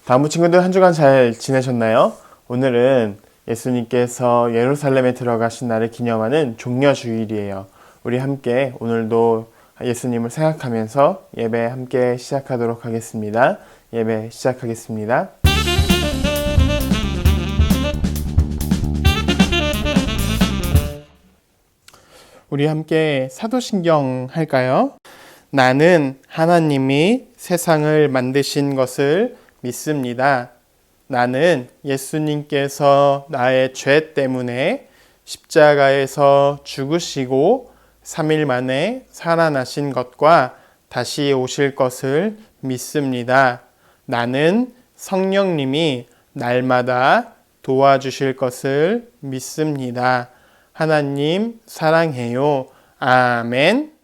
다음 친구들 한 주간 잘 지내셨나요? 오늘은 예수님께서 예루살렘에 들어가신 날을 기념하는 종려주일이에요. 우리 함께 오늘도 예수님을 생각하면서 예배 함께 시작하도록 하겠습니다. 예배 시작하겠습니다. 우리 함께 사도신경 할까요? 나는 하나님이 세상을 만드신 것을 믿습니다. 나는 예수님께서 나의 죄 때문에 십자가에서 죽으시고 3일 만에 살아나신 것과 다시 오실 것을 믿습니다. 나는 성령님이 날마다 도와주실 것을 믿습니다. 하나님 사랑해요. 아멘.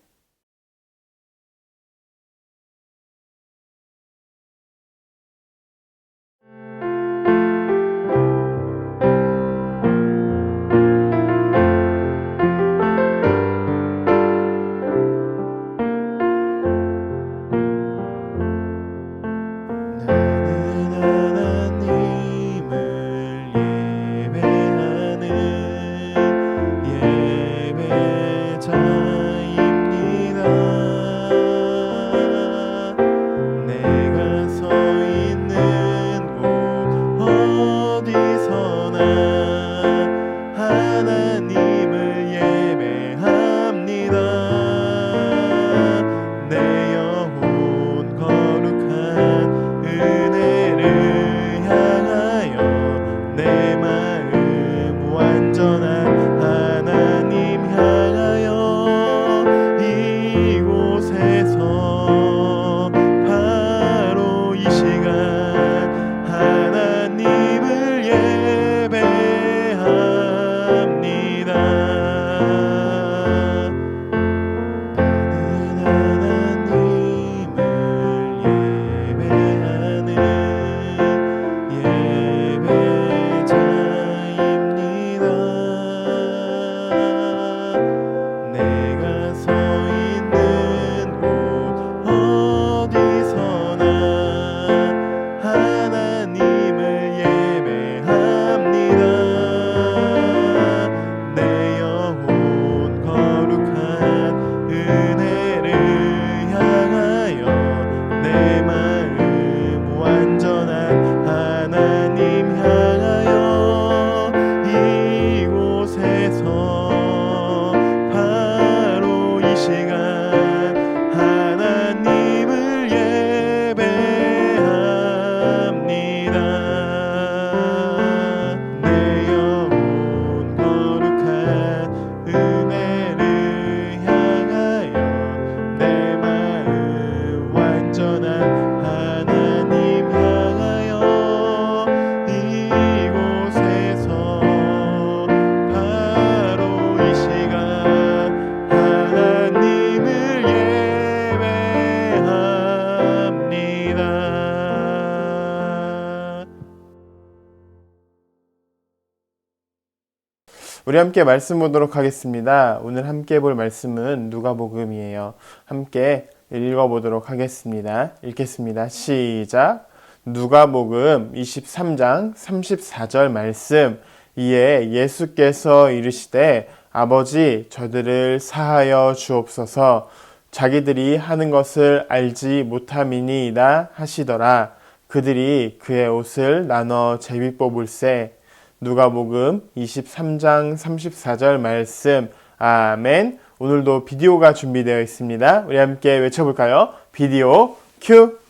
우리 함께 말씀 보도록 하겠습니다. 오늘 함께 볼 말씀은 누가복음이에요. 함께 읽어보도록 하겠습니다. 읽겠습니다. 시작. 누가복음 23장 34절 말씀. 이에 예수께서 이르시되 아버지 저들을 사하여 주옵소서. 자기들이 하는 것을 알지 못함이니이다 하시더라. 그들이 그의 옷을 나눠 제비 뽑을세. 누가복음 23장 34절 말씀. 아멘. 오늘도 비디오가 준비되어 있습니다. 우리 함께 외쳐볼까요? 비디오 큐.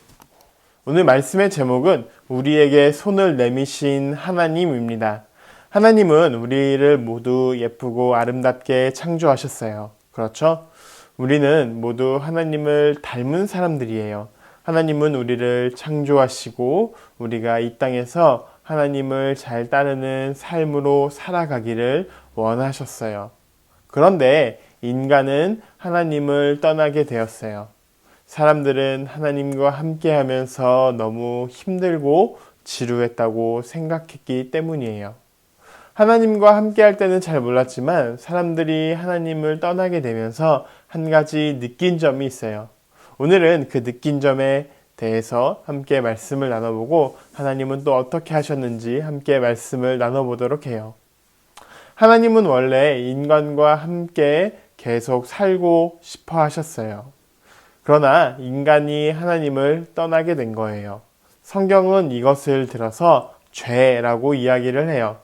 오늘 말씀의 제목은 우리에게 손을 내미신 하나님입니다. 하나님은 우리를 모두 예쁘고 아름답게 창조하셨어요. 그렇죠? 우리는 모두 하나님을 닮은 사람들이에요. 하나님은 우리를 창조하시고 우리가 이 땅에서 하나님을 잘 따르는 삶으로 살아가기를 원하셨어요. 그런데 인간은 하나님을 떠나게 되었어요. 사람들은 하나님과 함께 하면서 너무 힘들고 지루했다고 생각했기 때문이에요. 하나님과 함께 할 때는 잘 몰랐지만 사람들이 하나님을 떠나게 되면서 한 가지 느낀 점이 있어요. 오늘은 그 느낀 점에 대해서 함께 말씀을 나눠보고 하나님은 또 어떻게 하셨는지 함께 말씀을 나눠보도록 해요. 하나님은 원래 인간과 함께 계속 살고 싶어 하셨어요. 그러나 인간이 하나님을 떠나게 된 거예요. 성경은 이것을 들어서 죄라고 이야기를 해요.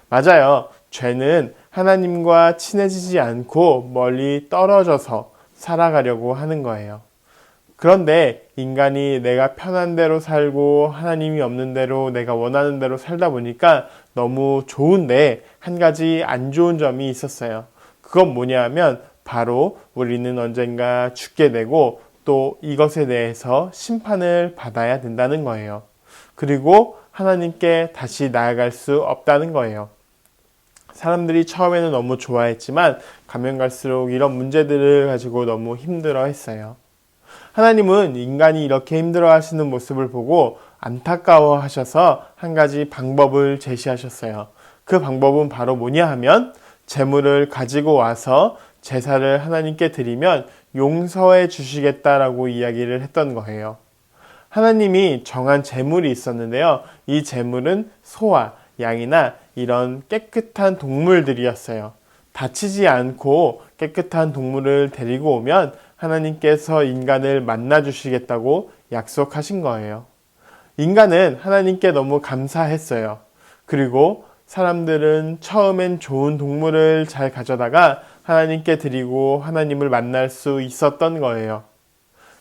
맞아요. 죄는 하나님과 친해지지 않고 멀리 떨어져서 살아가려고 하는 거예요. 그런데 인간이 내가 편한 대로 살고 하나님이 없는 대로 내가 원하는 대로 살다 보니까 너무 좋은데 한 가지 안 좋은 점이 있었어요. 그건 뭐냐 하면 바로 우리는 언젠가 죽게 되고 또 이것에 대해서 심판을 받아야 된다는 거예요. 그리고 하나님께 다시 나아갈 수 없다는 거예요. 사람들이 처음에는 너무 좋아했지만 가면 갈수록 이런 문제들을 가지고 너무 힘들어 했어요. 하나님은 인간이 이렇게 힘들어 하시는 모습을 보고 안타까워 하셔서 한 가지 방법을 제시하셨어요. 그 방법은 바로 뭐냐 하면 제물을 가지고 와서 제사를 하나님께 드리면 용서해 주시겠다라고 이야기를 했던 거예요. 하나님이 정한 제물이 있었는데요. 이 제물은 소와 양이나 이런 깨끗한 동물들이었어요. 다치지 않고 깨끗한 동물을 데리고 오면 하나님께서 인간을 만나 주시겠다고 약속하신 거예요. 인간은 하나님께 너무 감사했어요. 그리고 사람들은 처음엔 좋은 동물을 잘 가져다가 하나님께 드리고 하나님을 만날 수 있었던 거예요.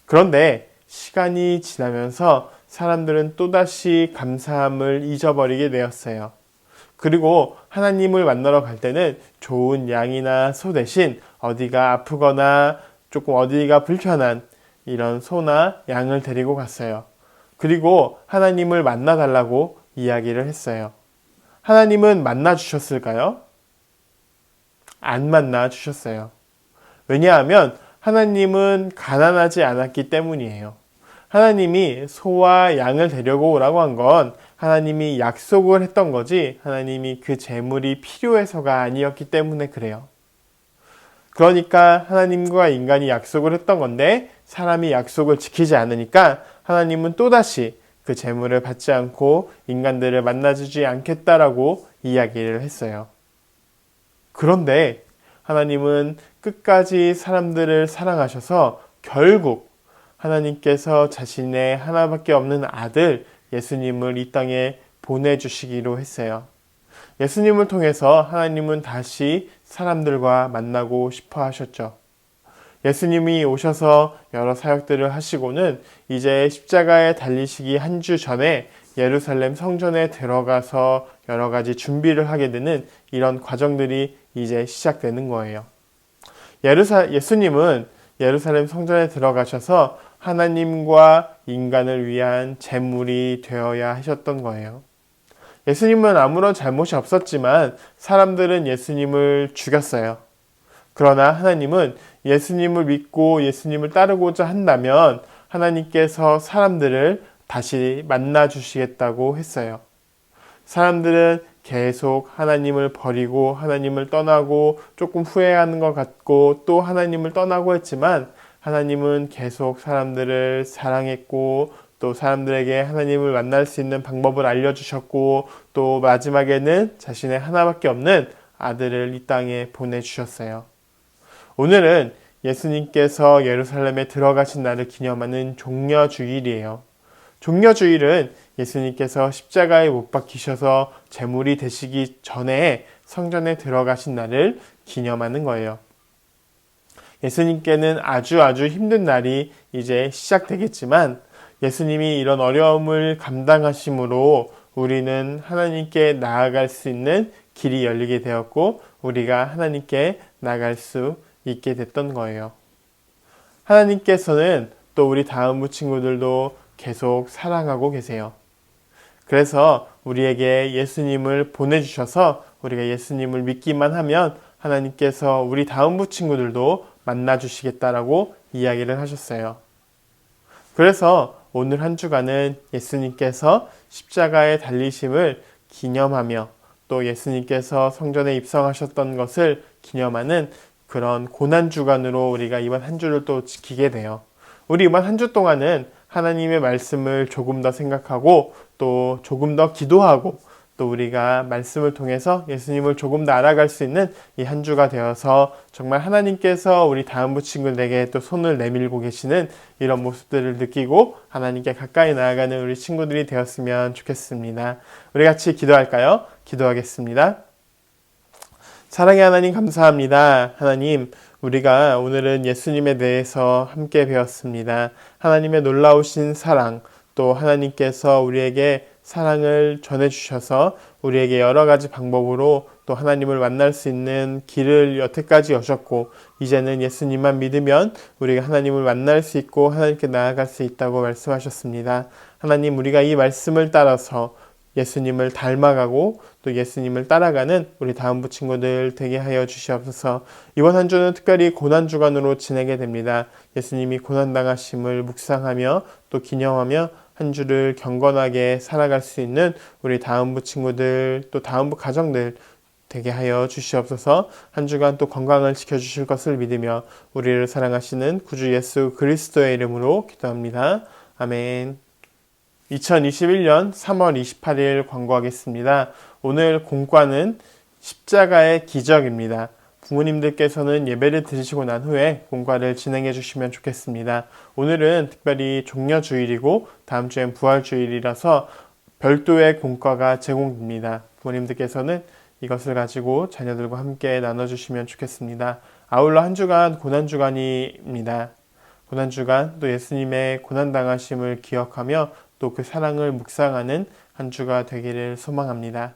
그런데 시간이 지나면서 사람들은 또다시 감사함을 잊어버리게 되었어요. 그리고 하나님을 만나러 갈 때는 좋은 양이나 소 대신 어디가 아프거나 조금 어디가 불편한 이런 소나 양을 데리고 갔어요. 그리고 하나님을 만나달라고 이야기를 했어요. 하나님은 만나 주셨을까요? 안 만나 주셨어요. 왜냐하면 하나님은 가난하지 않았기 때문이에요. 하나님이 소와 양을 데려고 오라고 한 건 하나님이 약속을 했던 거지 하나님이 그 제물이 필요해서가 아니었기 때문에 그래요. 그러니까 하나님과 인간이 약속을 했던 건데 사람이 약속을 지키지 않으니까 하나님은 또다시 그 제물을 받지 않고 인간들을 만나주지 않겠다라고 이야기를 했어요. 그런데 하나님은 끝까지 사람들을 사랑하셔서 결국 하나님께서 자신의 하나밖에 없는 아들 예수님을 이 땅에 보내주시기로 했어요. 예수님을 통해서 하나님은 다시 사람들과 만나고 싶어 하셨죠. 예수님이 오셔서 여러 사역들을 하시고는 이제 십자가에 달리시기 한 주 전에 예루살렘 성전에 들어가서 여러 가지 준비를 하게 되는 이런 과정들이 이제 시작되는 거예요. 예수님은 예루살렘 성전에 들어가셔서 하나님과 인간을 위한 제물이 되어야 하셨던 거예요. 예수님은 아무런 잘못이 없었지만 사람들은 예수님을 죽였어요. 그러나 하나님은 예수님을 믿고 예수님을 따르고자 한다면 하나님께서 사람들을 다시 만나 주시겠다고 했어요. 사람들은 계속 하나님을 버리고 하나님을 떠나고 조금 후회하는 것 같고 또 하나님을 떠나고 했지만 하나님은 계속 사람들을 사랑했고 또 사람들에게 하나님을 만날 수 있는 방법을 알려주셨고 또 마지막에는 자신의 하나밖에 없는 아들을 이 땅에 보내주셨어요. 오늘은 예수님께서 예루살렘에 들어가신 날을 기념하는 종려주일이에요. 종려주일은 예수님께서 십자가에 못 박히셔서 제물이 되시기 전에 성전에 들어가신 날을 기념하는 거예요. 예수님께는 아주 힘든 날이 이제 시작되겠지만 예수님이 이런 어려움을 감당하심으로 우리는 하나님께 나아갈 수 있는 길이 열리게 되었고 우리가 하나님께 나아갈 수 있게 됐던 거예요. 하나님께서는 또 우리 다음부 친구들도 계속 사랑하고 계세요. 그래서 우리에게 예수님을 보내주셔서 우리가 예수님을 믿기만 하면 하나님께서 우리 다음부 친구들도 만나주시겠다라고 이야기를 하셨어요. 그래서 오늘 한 주간은 예수님께서 십자가에 달리심을 기념하며 또 예수님께서 성전에 입성하셨던 것을 기념하는 그런 고난주간으로 우리가 이번 한 주를 또 지키게 돼요. 우리 이번 한 주 동안은 하나님의 말씀을 조금 더 생각하고 또 조금 더 기도하고 또 우리가 말씀을 통해서 예수님을 조금 더 알아갈 수 있는 이 한 주가 되어서 정말 하나님께서 우리 다음부 친구들에게 또 손을 내밀고 계시는 이런 모습들을 느끼고 하나님께 가까이 나아가는 우리 친구들이 되었으면 좋겠습니다. 우리 같이 기도할까요? 기도하겠습니다. 사랑의 하나님 감사합니다. 하나님, 우리가 오늘은 예수님에 대해서 함께 배웠습니다. 하나님의 놀라우신 사랑, 또 하나님께서 우리에게 사랑을 전해주셔서 우리에게 여러 가지 방법으로 또 하나님을 만날 수 있는 길을 여태까지 여셨고 이제는 예수님만 믿으면 우리가 하나님을 만날 수 있고 하나님께 나아갈 수 있다고 말씀하셨습니다. 하나님, 우리가 이 말씀을 따라서 예수님을 닮아가고 또 예수님을 따라가는 우리 다음부 친구들 되게 하여 주시옵소서. 이번 한 주는 특별히 고난주간으로 지내게 됩니다. 예수님이 고난당하심을 묵상하며 또 기념하며 한 주를 경건하게 살아갈 수 있는 우리 다음부 친구들 또 다음부 가정들 되게 하여 주시옵소서. 한 주간 또 건강을 지켜주실 것을 믿으며 우리를 사랑하시는 구주 예수 그리스도의 이름으로 기도합니다. 아멘. 2021년 3월 28일 광고하겠습니다. 오늘 공과는 십자가의 기적입니다. 부모님들께서는 예배를 드리시고 난 후에 공과를 진행해 주시면 좋겠습니다. 오늘은 특별히 종려주일이고 다음 주엔 부활주일이라서 별도의 공과가 제공됩니다. 부모님들께서는 이것을 가지고 자녀들과 함께 나눠주시면 좋겠습니다. 아울러 한 주간 고난주간입니다. 고난주간 또 예수님의 고난당하심을 기억하며 또 그 사랑을 묵상하는 한 주가 되기를 소망합니다.